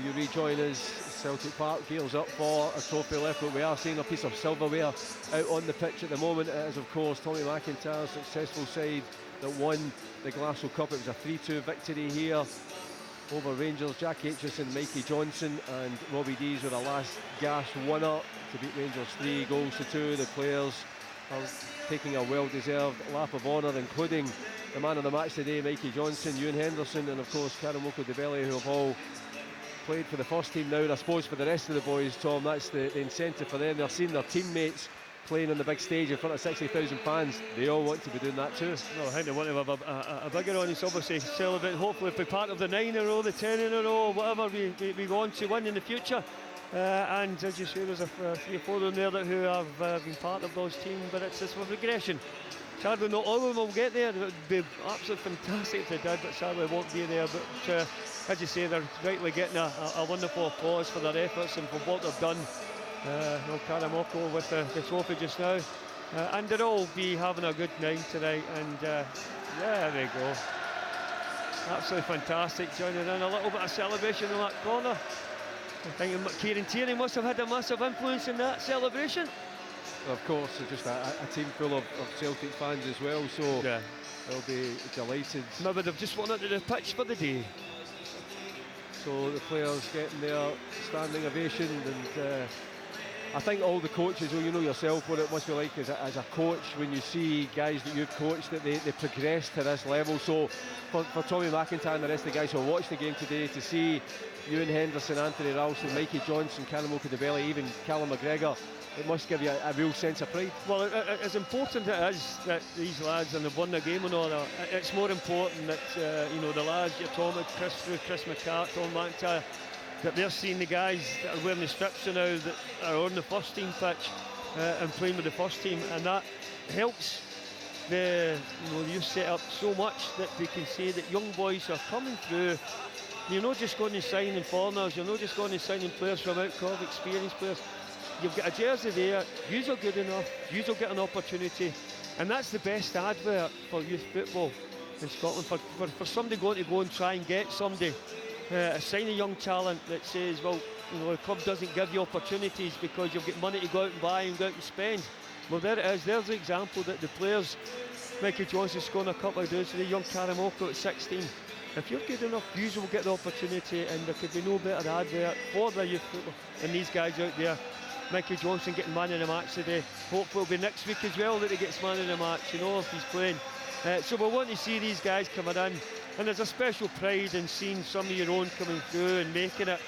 you rejoin us, Celtic Park gears up for a trophy lift, but we are seeing a piece of silverware out on the pitch at the moment. It is, of course, Tommy McIntyre's successful side that won the Glasgow Cup. It was a 3-2 victory here over Rangers. Jack Aitchison, Mikey Johnson and Robbie Dees were the last gasp winner to beat Rangers 3-2. The players are taking a well-deserved lap of honour, including the man of the match today, Mikey Johnson, Ewan Henderson and of course Karamoko Debele, who have all played for the first team now. And I suppose for the rest of the boys, Tom, that's the incentive for them. They're seeing their teammates playing on the big stage in front of 60,000 fans. They all want to be doing that too. No, I think they want to have a bigger audience, obviously celebrate, hopefully be part of the 9 in a row, the 10 in a row, whatever we go on to win in the future. And as you say, there's a 3 or 4 in there who have been part of those teams, but it's just a regression. Sadly, not all of them will get there. It would be absolutely fantastic if they did, but sadly won't be there. But as you say, they're rightly getting a wonderful applause for their efforts and for what they've done. Karamoko with the trophy just now, and they'll all be having a good night tonight. And there we go, absolutely fantastic. Joining in a little bit of celebration in that corner. I think Kieran Tierney must have had a massive influence in that celebration. Of course, it's just a team full of Celtic fans as well, so yeah, they'll be delighted. Maybe they've just won onto the pitch for the day. So the players getting their standing ovation, and I think all the coaches, well, you know yourself what it must be like as a coach when you see guys that you've coached that they progress to this level. So for Tommy McIntyre and the rest of the guys who will watch the game today, to see Ewan Henderson, Anthony Ralston, Mikey Johnson, Karamoko Debele, even Callum McGregor, it must give you a real sense of pride. Well, as important it is that these lads and they've won the game and all that, it's more important that the lads, your Tom, Chris McCart, Tom McIntyre, that they're seeing the guys that are wearing the strips now that are on the first team pitch and playing with the first team, and that helps the youth set up so much that they can say that young boys are coming through. You're not just going to sign in foreigners, you're not just going to sign in players from out of experienced players. You've got a jersey there, you're good enough, you'll get an opportunity, and that's the best advert for youth football in Scotland, for somebody going to go and try and get somebody, sign a young talent that says, well, the club doesn't give you opportunities because you've got money to go out and buy and go out and spend. Well, there it is, there's the example that the players, Mikey Johnson scoring a couple of goals today, young Karamoko at 16. If you're good enough, you will get the opportunity, and there could be no better advert for the youth football than these guys out there. Mikey Johnson getting man of the match today. Hopefully it'll be next week as well that he gets man of the match, if he's playing. So we want to see these guys coming in, and there's a special pride in seeing some of your own coming through and making it,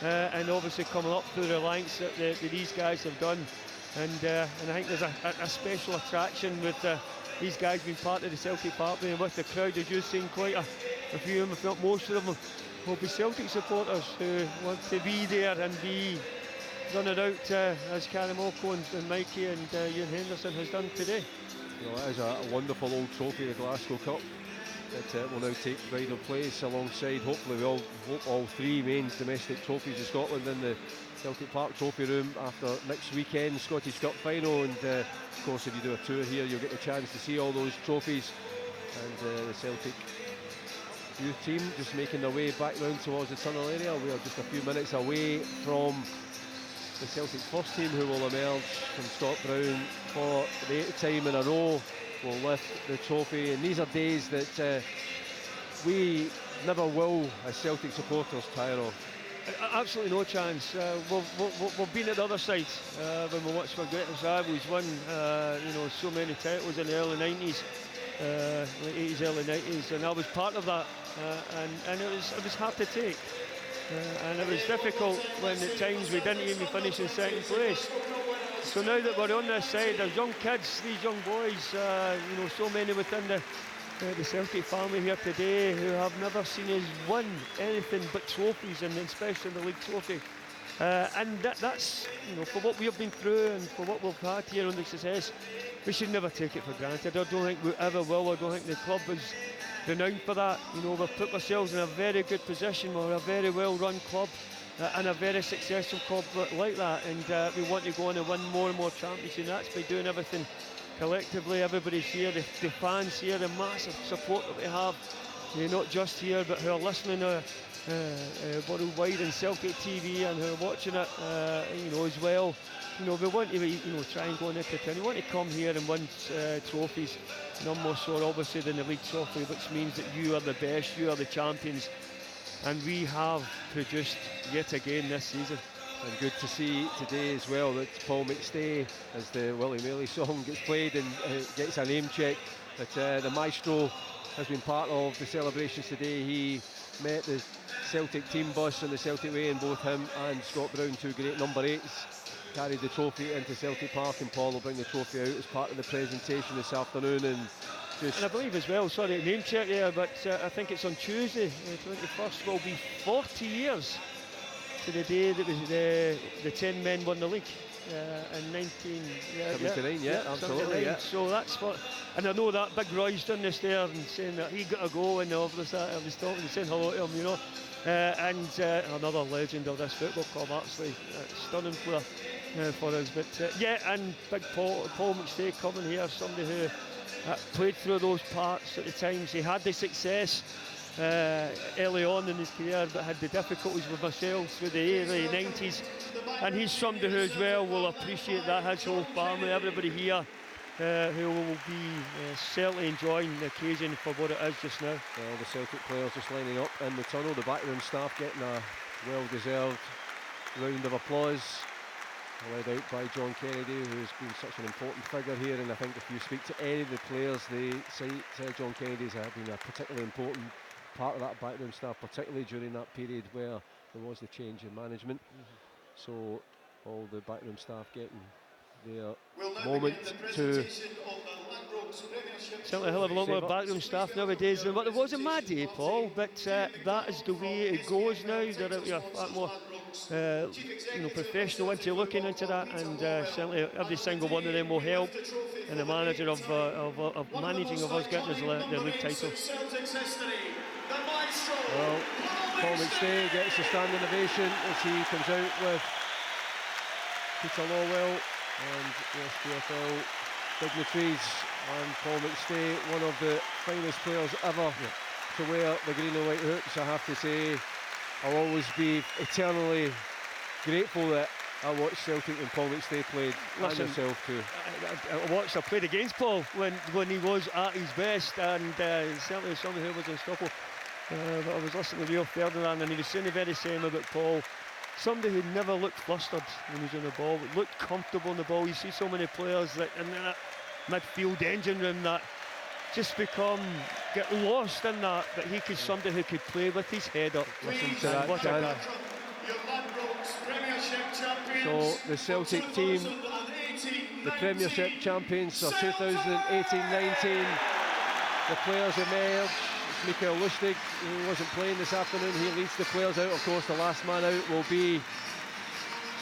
and obviously coming up through the ranks that these guys have done. And I think there's a special attraction with these guys being part of the Celtic Park, and with the crowd, as you've seen, quite a few of them, if not most of them, will be Celtic supporters who want to be there and be running out as Karamoko and Mikey and Ewan Henderson has done today. It is a wonderful old trophy, the Glasgow Cup, that will now take pride of place alongside, hopefully we all hope, all 3 main domestic trophies of Scotland in the Celtic Park trophy room after next weekend's Scottish Cup final. And of course, if you do a tour here, you'll get the chance to see all those trophies. And the Celtic youth team just making their way back round towards the tunnel area. We are just a few minutes away from the Celtic first team, who will emerge from Scott Brown for the 8th time in a row, will lift the trophy. And these are days that we never will, as Celtic supporters, tire of. Absolutely no chance. We've been at the other side when we watched our greatest rivals win so many titles in the early 90s, late 80s, early 90s, and I was part of that, and it was hard to take. And it was difficult when at times we didn't even finish in second place. So now that we're on this side, there's young kids, these young boys, so many within the Celtic family here today who have never seen us win anything but trophies, and especially the league trophy. And that's for what we have been through and for what we've had here on the success, we should never take it for granted. I don't think we ever will. I don't think the club is renowned for that. We've put ourselves in a very good position. We're a very well run club and a very successful club like that, and we want to go on and win more and more championships, and that's by doing everything collectively. Everybody's here, the fans here, the massive support that we have, not just here but who are listening worldwide on Celtic TV and who are watching it, as well. We want to, try and go on into town. We want to come here and win trophies. None more so obviously than the league trophy, which means that you are the best, you are the champions, and we have produced yet again this season. And good to see today as well that Paul McStay, as the Willie Maley song gets played and gets a name check, that the maestro has been part of the celebrations today. He met the Celtic team bus on the Celtic Way, and both him and Scott Brown, two great number 8s, carried the trophy into Celtic Park, and Paul will bring the trophy out as part of the presentation this afternoon. And I believe as well, sorry, name check there, but I think it's on Tuesday, the 21st, will be 40 years to the day that the 10 men won the league in 1979, absolutely. Yeah. So that's what, and I know that Big Roy's done this there and saying that he got a go, and obviously I was talking and saying hello to him, and another legend of this football club, actually, stunning player for us. But and Big Paul McStay coming here, somebody who played through those parts at the times. He had the success early on in his career, but had the difficulties with myself through the early 90s, and he's somebody who as well will appreciate that, his whole family, everybody here who will be certainly enjoying the occasion for what it is just now. Well, the Celtic players just lining up in the tunnel, the backroom staff getting a well-deserved round of applause, led out by John Kennedy, who's been such an important figure here. And I think if you speak to any of the players, they cite John Kennedy as been a particularly important part of that backroom staff, particularly during that period where there was the change in management. So all the backroom staff getting their moment to... Certainly a hell of a lot more backroom staff nowadays than what there was in my day, Paul, but that is the way it goes now. They're far more professional into looking into that, and certainly every single one of them will help in the manager of managing of us getting the league title. Well, Paul McStay gets a standing ovation as he comes out with Peter Lawwell and the SPFL dignitaries, and Paul McStay, one of the finest players ever to wear the green and white hoops. I have to say, I'll always be eternally grateful that I watched Celtic when Paul McStay played. Listen, and yourself too. I played against Paul when he was at his best, and certainly somebody who was unstoppable. But I was listening to Rio Ferdinand, and he was saying the very same about Paul. Somebody who never looked flustered when he was on the ball, looked comfortable on the ball. You see so many players that in that midfield engine room that just get lost in that, but he could somebody who could play with his head up. Listen to that, Jan. So the Celtic team, the Premiership champions for 2018-19, the players emerge. It's Mikael Lustig, who wasn't playing this afternoon. He leads the players out. Of course, the last man out will be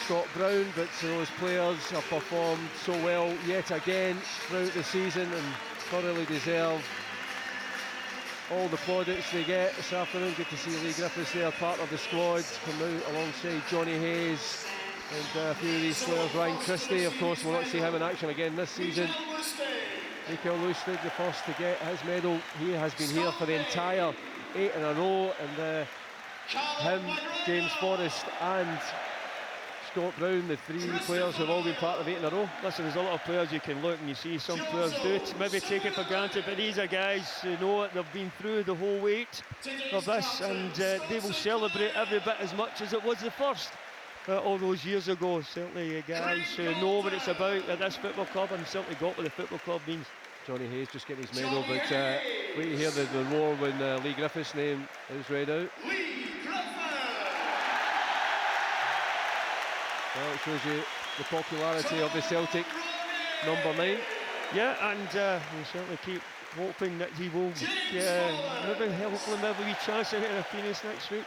Scott Brown, but those players have performed so well yet again throughout the season and thoroughly deserve all the plaudits they get this afternoon. Good to see Lee Griffiths there, part of the squad, come out alongside Johnny Hayes and a few of these players. Ryan Christie, of course, we'll not see him in action again this season. Mikael Lustig, the first to get his medal. He has been here for the entire 8 in a row, and him, James Forrest and Scott Brown, the 3 players who have all been part of 8 in a row. Listen, there's a lot of players you can look and you see some players do it, maybe take it for granted, but these are guys who know it. They've been through the whole weight of this, and they will celebrate every bit as much as it was the first all those years ago. Certainly guys who know what it's about at this football club, and certainly got what the football club means. Johnny Hayes just getting his medal, but wait to hear the roar when Lee Griffiths' name is read out. Well, it shows you the popularity of the Celtic number 9. Yeah, and we'll certainly keep hoping that he will maybe chance of getting an appearance next week.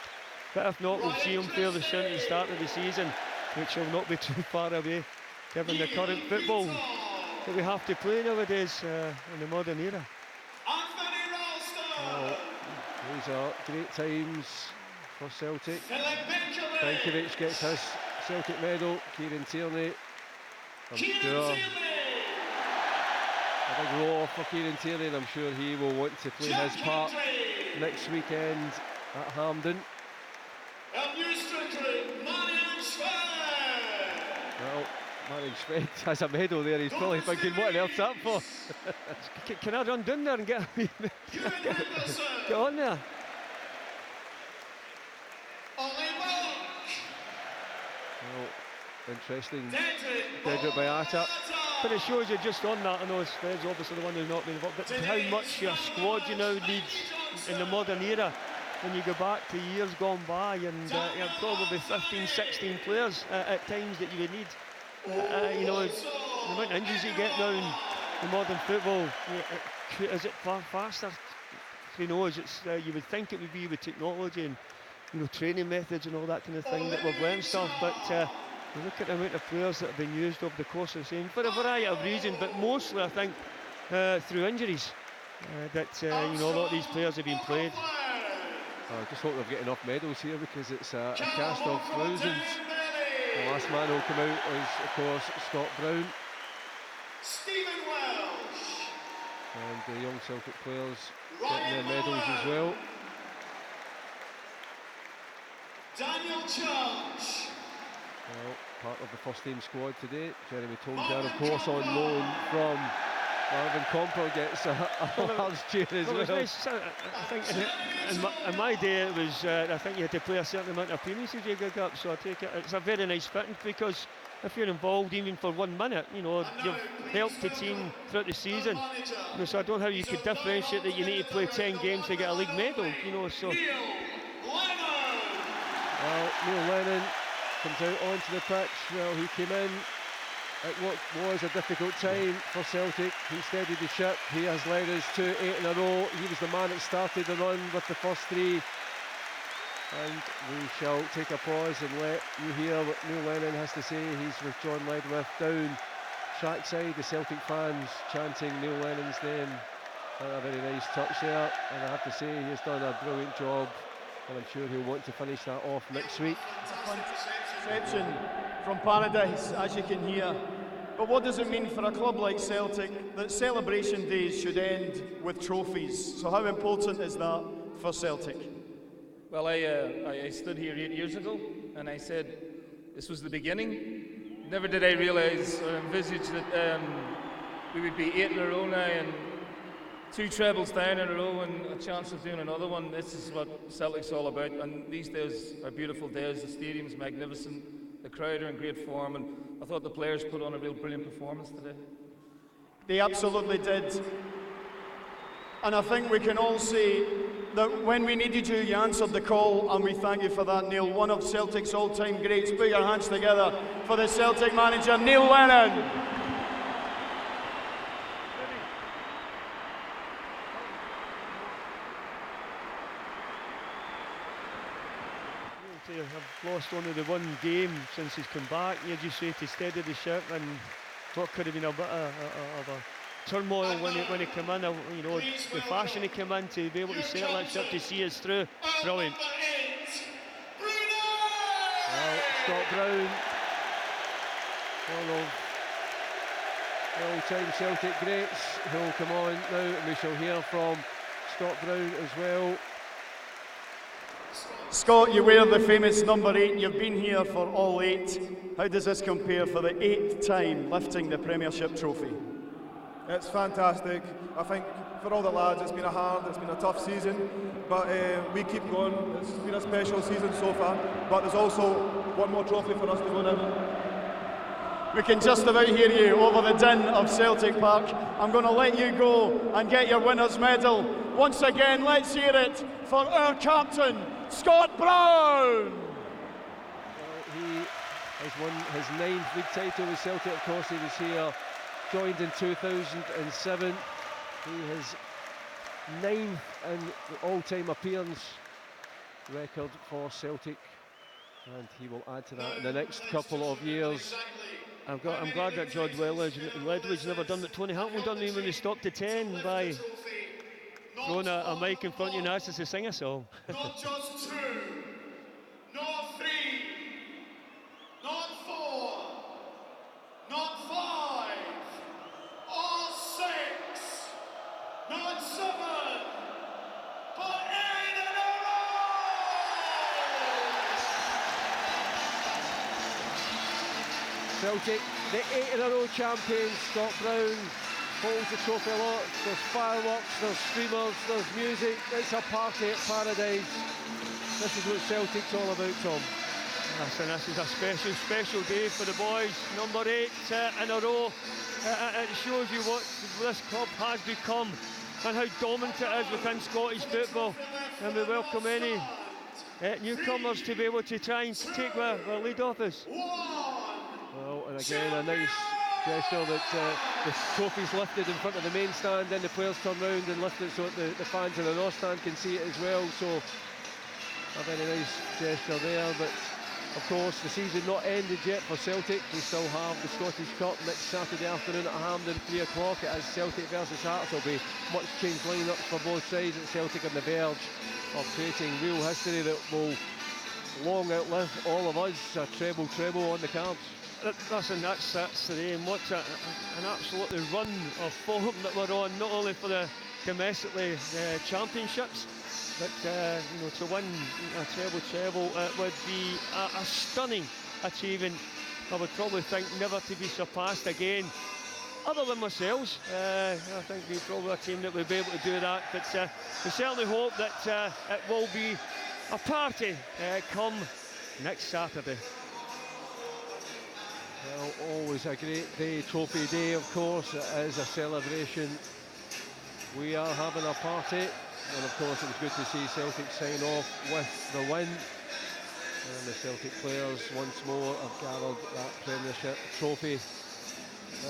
But if not, we'll see him fairly soon at the start of the season, which will not be too far away, given the current football that we have to play nowadays in the modern era. Well, these are great times for Celtic. Benkovic gets his Celtic medal. Kieran Tierney, I'm sure a big roar for Kieran Tierney, and I'm sure he will want to play his part next weekend at Hampden. Marion Schmidt has a medal there. He's probably thinking, what on earth's that for? Can I run down there and get on there? Well, interesting. Dedrick Bayata. But it shows you just on that, I know Fred's obviously the one who's not been involved, but how much your squad you now need in the modern era when you go back to years gone by, and probably 15, 16 players at times that you would need. You know, the amount of injuries you get now in modern football, is it far faster? Who knows? It's you would think it would be with technology and training methods and all that kind of thing that we've learned stuff, but you look at the amount of players that have been used over the course of the season for a variety of reasons, but mostly I think through injuries that a lot of these players have been played. I just hope they've got enough medals here, because it's a cast of thousands. The last man who'll come out is, of course, Scott Brown. Stephen Welsh. And the young Celtic players getting their medals as well. Daniel Church. Well, part of the first team squad today. Jeremy Tonger, of course, on loan from Marvin Comper, gets a large cheer as well. Nice. I think in my day it was, I think you had to play a certain amount of appearances you gig up, so I take it it's a very nice fitting, because if you're involved even for 1 minute, you've helped the team throughout the season. So I don't know how you could differentiate that you need to play 10 games to get a league medal, so. Well, Neil Lennon comes out onto the pitch. Well, he came in at what was a difficult time for Celtic. He steadied the ship. He has led us to 8 in a row. He was the man that started the run with the first 3. And we shall take a pause and let you hear what Neil Lennon has to say. He's with John Ledwith down trackside. The Celtic fans chanting Neil Lennon's name. A very nice touch there. And I have to say, he has done a brilliant job. And I'm sure he'll want to finish that off next week. Reception from Paradise, as you can hear. But what does it mean for a club like Celtic that celebration days should end with trophies? So how important is that for Celtic? Well, I stood here 8 years ago and I said this was the beginning. Never did I realise or envisage that we would be 8 in a row now and 2 trebles down in a row and a chance of doing another one. This is what Celtic's all about, and these days are beautiful days. The stadium's magnificent, the crowd are in great form, and I thought the players put on a real brilliant performance today. They absolutely did. And I think we can all say that when we needed you, you answered the call, and we thank you for that, Neil. One of Celtic's all-time greats. Put your hands together for the Celtic manager, Neil Lennon. I've lost only the 1 game since he's come back. You just say to steady the ship, and what could have been a bit of a turmoil when he came in. The fashion he came in to be able to sail that ship to see us through. Brilliant. Well, Scott Brown, one of the all-time Celtic greats, who will come on now, and we shall hear from Scott Brown as well. Scott, you wear the famous number 8. You've been here for all 8. How does this compare for the 8th time lifting the Premiership trophy? It's fantastic. I think for all the lads, it's been a tough season, but we keep going. It's been a special season so far, but there's also one more trophy for us to go now. We can just about hear you over the din of Celtic Park. I'm going to let you go and get your winner's medal. Once again, let's hear it for our captain, Scott Brown! He has won his 9th league title with Celtic. Of course, he was here, joined in 2007. He has 9th in the all-time appearance record for Celtic, and he will add to that in the next couple of years. I'm glad that George Ledwidge's never done what Tony Hamilton done when he stopped to 10 by throwing a mic in front of you and asked us to sing a song. Not just 2, not 3, not 4, not 5, or 6, not 7, but 8 in a row! Celtic, the 8-in-a-row champions. Scott Brown holds the trophy aloft. There's fireworks, there's streamers, there's music. It's a party at Paradise. This is what Celtic's all about, Tom. Listen, this is a special day for the boys. Number 8 in a row. It shows you what this club has become and how dominant it is within Scottish football. And we welcome any newcomers to be able to try and take the lead off us. Well, and again, a nice gesture that the trophy's lifted in front of the main stand, then the players turn round and lift it so that the fans in the north stand can see it as well. So a very nice gesture there. But of course, the season not ended yet for Celtic. We still have the Scottish Cup next Saturday afternoon at Hampden, 3 o'clock. It is Celtic versus Hearts. There'll be much changed lineups for both sides. At Celtic on the verge of creating real history that will long outlive all of us. A treble on the cards. Listen, that's the aim. What an absolutely run of form that we're on, not only for the domestically championships, but you know, to win a treble would be a stunning achievement. I would probably think never to be surpassed again, other than ourselves. I think we're probably a team that would be able to do that, but we certainly hope that it will be a party come next Saturday. Well, always a great day, trophy day, of course. It is a celebration. We are having a party. And of course, it was good to see Celtic sign off with the win. And the Celtic players once more have gathered that Premiership trophy.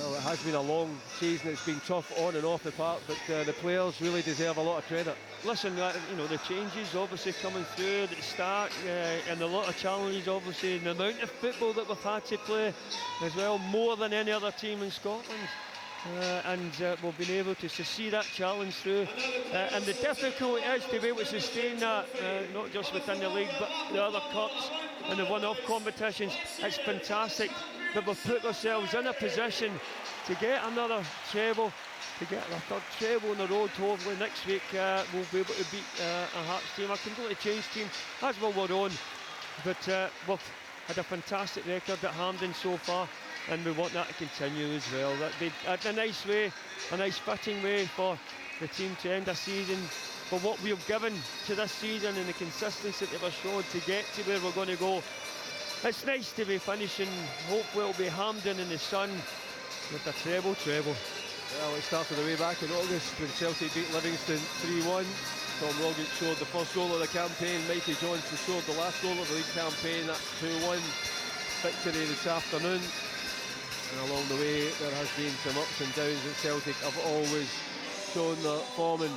Well, it has been a long season. It's been tough on and off the park, but the players really deserve a lot of credit. Listen, you know, the changes obviously coming through at the start, and a lot of challenges, obviously, and the amount of football that we've had to play as well, more than any other team in Scotland. And we've been able to see that challenge through, and the difficulty is to be able to sustain that, not just within the league but the other cups and the one-off competitions. It's fantastic that we've put ourselves in a position to get another treble, to get a third treble on the road. Hopefully next week we'll be able to beat a Hearts team, a completely changed team, as well we're on. But we've had a fantastic record at Hampden so far, and we want that to continue as well. That'd be a nice way, a nice fitting way for the team to end a season, for what we've given to this season and the consistency that we've shown to get to where we're going to go. It's nice to be finishing, hopefully it'll be Hampden in the sun with a treble. Well, it started away back in August when Celtic beat Livingston 3-1. Tom Rogic scored the first goal of the campaign. Mikey Johnson scored the last goal of the league campaign. That's 2-1 victory this afternoon. And along the way, there has been some ups and downs at Celtic. Have always shown their form, and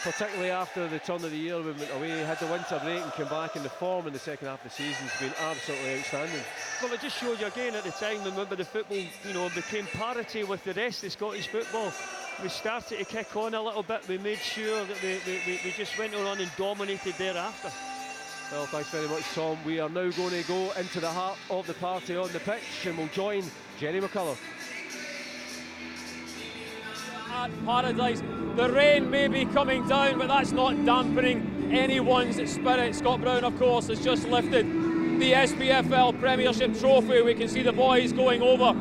particularly after the turn of the year, we went away, had the winter break and came back, and the form in the second half of the season has been absolutely outstanding. Well, it just showed you again at the time, remember the football, you know, became parity with the rest of Scottish football. We started to kick on a little bit. We made sure that we just went on and dominated thereafter. Well, thanks very much, Tom. We are now going to go into the heart of the party on the pitch, and we'll join Jerry McCullough. At Paradise, the rain may be coming down, but that's not dampening anyone's spirit. Scott Brown, of course, has just lifted the SPFL Premiership trophy. We can see the boys going over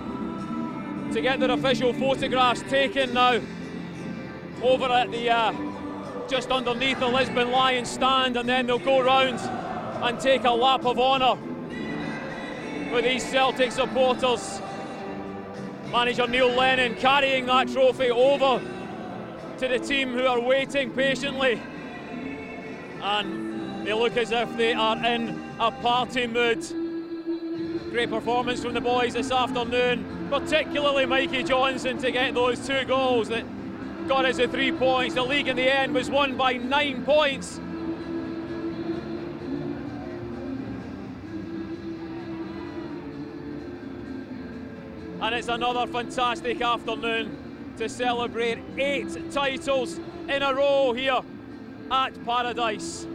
to get their official photographs taken now over at the just underneath the Lisbon Lions stand, and then they'll go round and take a lap of honour with these Celtic supporters. Manager Neil Lennon carrying that trophy over to the team who are waiting patiently, and they look as if they are in a party mood. Great performance from the boys this afternoon, particularly Mikey Johnson to get those 2 goals that got us the 3 points. The league in the end was won by 9 points. And it's another fantastic afternoon to celebrate 8 titles in a row here at Paradise.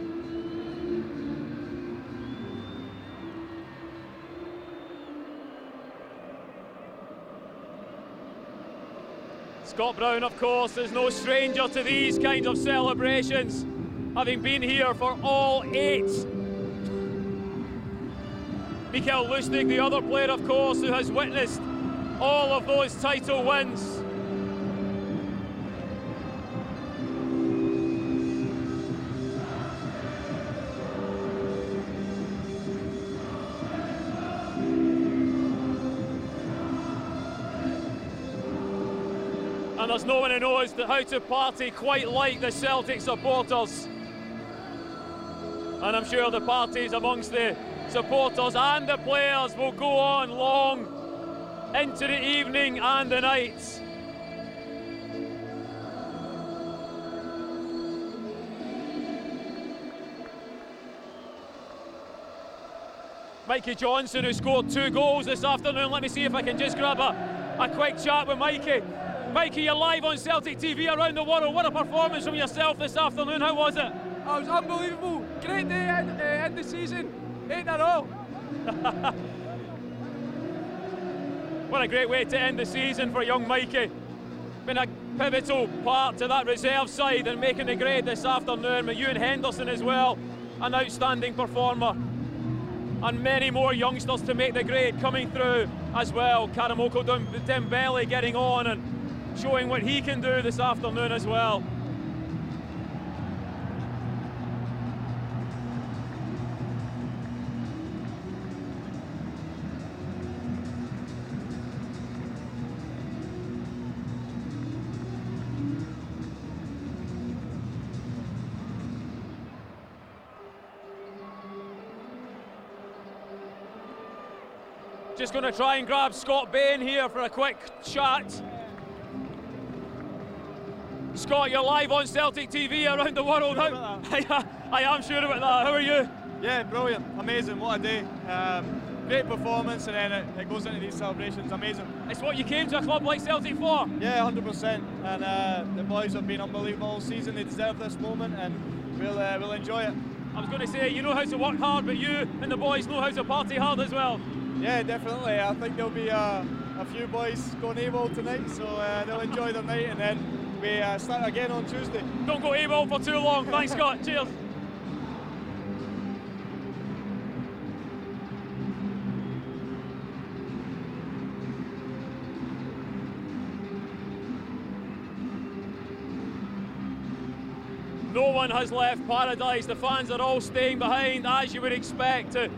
Scott Brown, of course, is no stranger to these kinds of celebrations, having been here for all 8. Mikael Lustig, the other player, of course, who has witnessed all of those title wins. And there's no one who knows how to party quite like the Celtic supporters. And I'm sure the parties amongst the supporters and the players will go on long into the evening and the night. Mikey Johnson, who scored 2 goals this afternoon. Let me see if I can just grab a quick chat with Mikey. Mikey, you're live on Celtic TV around the world. What a performance from yourself this afternoon. How was it? It was unbelievable. Great day end the season. 8 in a row. What a great way to end the season for young Mikey. Been a pivotal part to that reserve side and making the grade this afternoon. With Ewan Henderson as well, an outstanding performer. And many more youngsters to make the grade coming through as well. Karamoko Dembele getting on and showing what he can do this afternoon as well. Just going to try and grab Scott Bain here for a quick chat. Scott, you're live on Celtic TV around the world. I am sure about that. How are you? Yeah, brilliant, amazing, what a day. Great performance, and then it goes into these celebrations, amazing. It's what you came to a club like Celtic for? Yeah, 100%, and the boys have been unbelievable all season. They deserve this moment, and we'll enjoy it. I was going to say, you know how to work hard, but you and the boys know how to party hard as well. Yeah, definitely. I think there'll be a few boys going AWOL tonight, so they'll enjoy their night, and then we start again on Tuesday. Don't go AWOL for too long. Thanks, Scott. Cheers. No one has left Paradise. The fans are all staying behind, as you would expect, to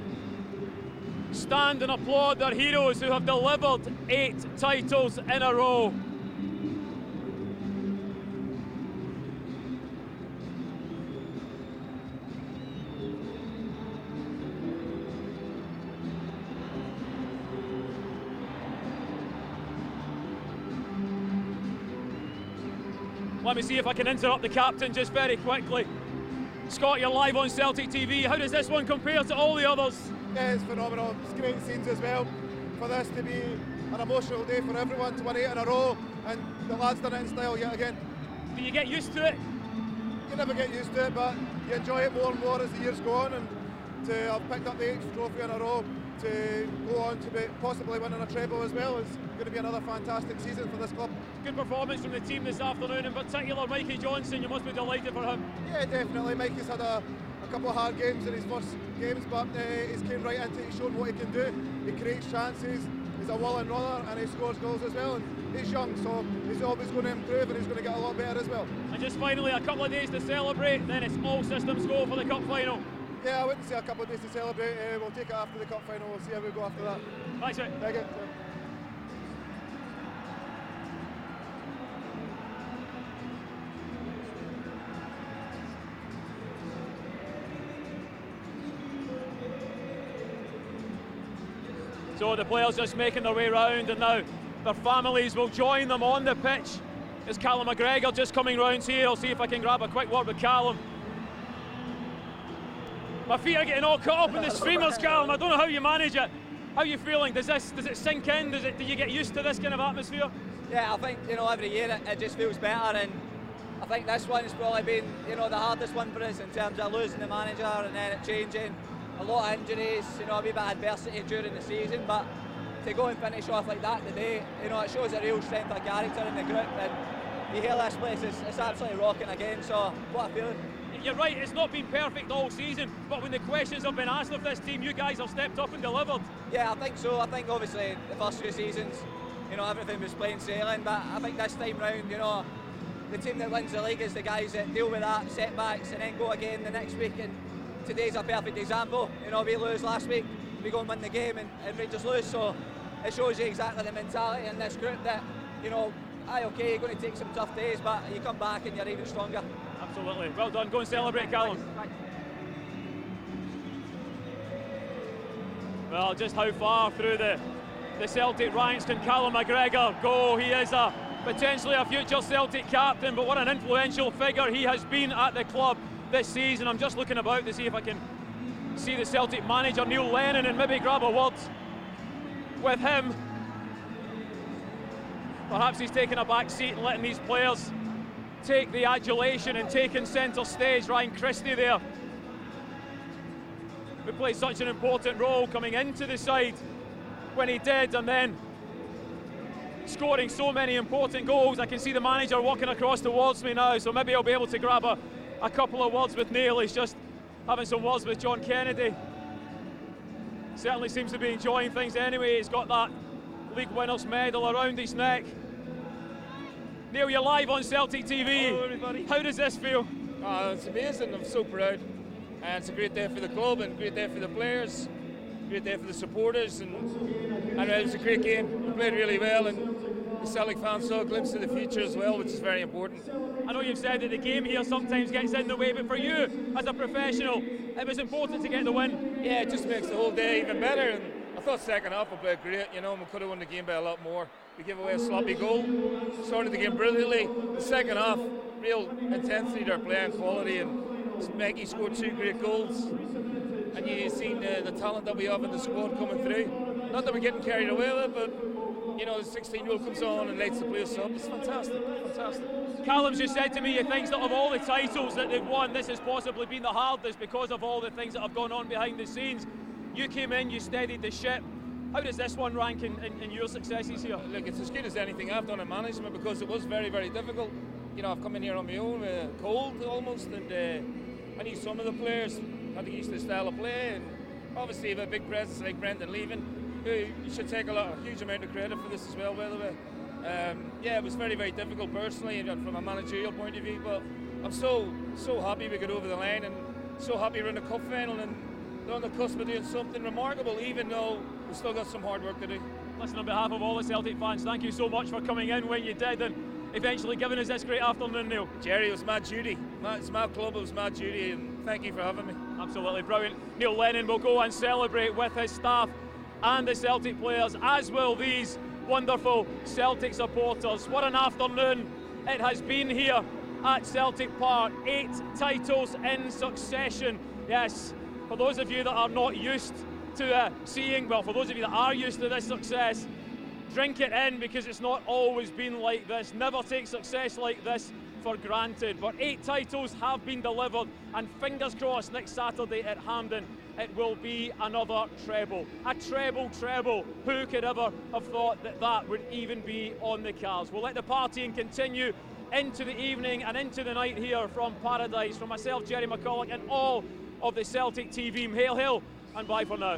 stand and applaud their heroes who have delivered 8 titles in a row. Let me see if I can interrupt the captain just very quickly. Scott, you're live on Celtic TV. How does this one compare to all the others? Yeah, it's phenomenal. It's great scenes as well. For this to be an emotional day for everyone, to win 8 in a row, and the lads done it in style yet again. Do you get used to it? You never get used to it, but you enjoy it more and more as the years go on, and to have picked up the 8th trophy in a row, to go on to be possibly winning a treble as well, is going to be another fantastic season for this club. Good performance from the team this afternoon, in particular Mikey Johnson. You must be delighted for him. Yeah, definitely. Mikey's had a couple of hard games in his first games, but he's came right into it. He's shown what he can do. He creates chances, he's a willing runner, and he scores goals as well. And he's young, so he's always going to improve, and he's going to get a lot better as well. And just finally, a couple of days to celebrate, then it's all systems go for the cup final. Yeah, I wouldn't say a couple of days to celebrate. We'll take it after the cup final. We'll see how we go after that. Thanks, mate. Thank you. So the players just making their way round, and now their families will join them on the pitch. There's Callum McGregor just coming round here. I'll see if I can grab a quick word with Callum. My feet are getting all caught up in the streamers, Callum. I don't know how you manage it. How are you feeling? Does it sink in? Do you get used to this kind of atmosphere? Yeah, I think, every year it just feels better, and I think this one's probably been, the hardest one for us in terms of losing the manager and then it changing. A lot of injuries, a wee bit of adversity during the season, but to go and finish off like that today, it shows a real strength of character in the group, and you hear this place, it's absolutely rocking again, so what a feeling. you're right, it's not been perfect all season, but when the questions have been asked of this team, you guys have stepped up and delivered. Yeah, I think so. I think obviously the first few seasons, everything was plain sailing, but I think this time round, the team that wins the league is the guys that deal with that, setbacks, and then go again the next week. And today's a perfect example. We lose last week, we go and win the game, and Rangers lose. So it shows you exactly the mentality in this group that, okay, you're going to take some tough days, but you come back and you're even stronger. Absolutely. Well done. Go and celebrate, Callum. Thanks. Well, just how far through the Celtic ranks can Callum McGregor go? He is potentially a future Celtic captain, but what an influential figure he has been at the club this season. I'm just looking about to see if I can see the Celtic manager, Neil Lennon, and maybe grab a word with him. Perhaps he's taking a back seat and letting these players take the adulation and taking centre stage. Ryan Christie there, who played such an important role coming into the side when he did, and then scoring so many important goals. I can see the manager walking across towards me now, so maybe I'll be able to grab a couple of words with Neil. He's just having some words with John Kennedy. Certainly seems to be enjoying things anyway. He's got that league winners medal around his neck. Neil, you're live on Celtic TV. Hello everybody. How does this feel? It's amazing, I'm so proud. And it's a great day for the club and a great day for the players, great day for the supporters, and it was a great game. We played really well, and the Celtic fans saw a glimpse of the future as well, which is very important. I know you've said that the game here sometimes gets in the way, but for you as a professional, it was important to get the win. Yeah, it just makes the whole day even better. And I thought second half we played great, and we could have won the game by a lot more. We gave away a sloppy goal, started the game brilliantly. The second half, real intensity to our play and quality, and Maggie scored 2 great goals. And you've seen the talent that we have in the squad coming through. Not that we're getting carried away with it, but the 16-year-old comes on and lights the place up. It's fantastic, fantastic. Callum's just said to me he thinks that of all the titles that they've won, this has possibly been the hardest because of all the things that have gone on behind the scenes. You came in, you steadied the ship. How does this one rank in your successes here? Look, it's as good as anything I've done in management, because it was very, very difficult. I've come in here on my own, cold almost, and I knew some of the players, had to use the style of play, and obviously with a big presence like Brendan leaving, who you should take a huge amount of credit for this as well, by the way. It was very, very difficult personally and from a managerial point of view, but I'm so happy we got over the line, and so happy we're in the cup final and they're on the cusp of doing something remarkable, even though we've still got some hard work to do. Listen, on behalf of all the Celtic fans, thank you so much for coming in when you did and eventually giving us this great afternoon, Neil. Jerry, it was my duty. It's my club, it was my duty, and thank you for having me. Absolutely brilliant. Neil Lennon will go and celebrate with his staff and the Celtic players, as will these wonderful Celtic supporters. What an afternoon it has been here at Celtic Park. 8 titles in succession. Yes, for those of you that are not used to for those of you that are used to this success, drink it in, because it's not always been like this. Never take success like this for granted. But 8 titles have been delivered, and fingers crossed next Saturday at Hampden it will be another treble. A treble. Who could ever have thought that would even be on the cards? We'll let the partying continue into the evening and into the night here from Paradise. From myself, Jerry McCulloch, and all of the Celtic TV. Hail, hail, and bye for now.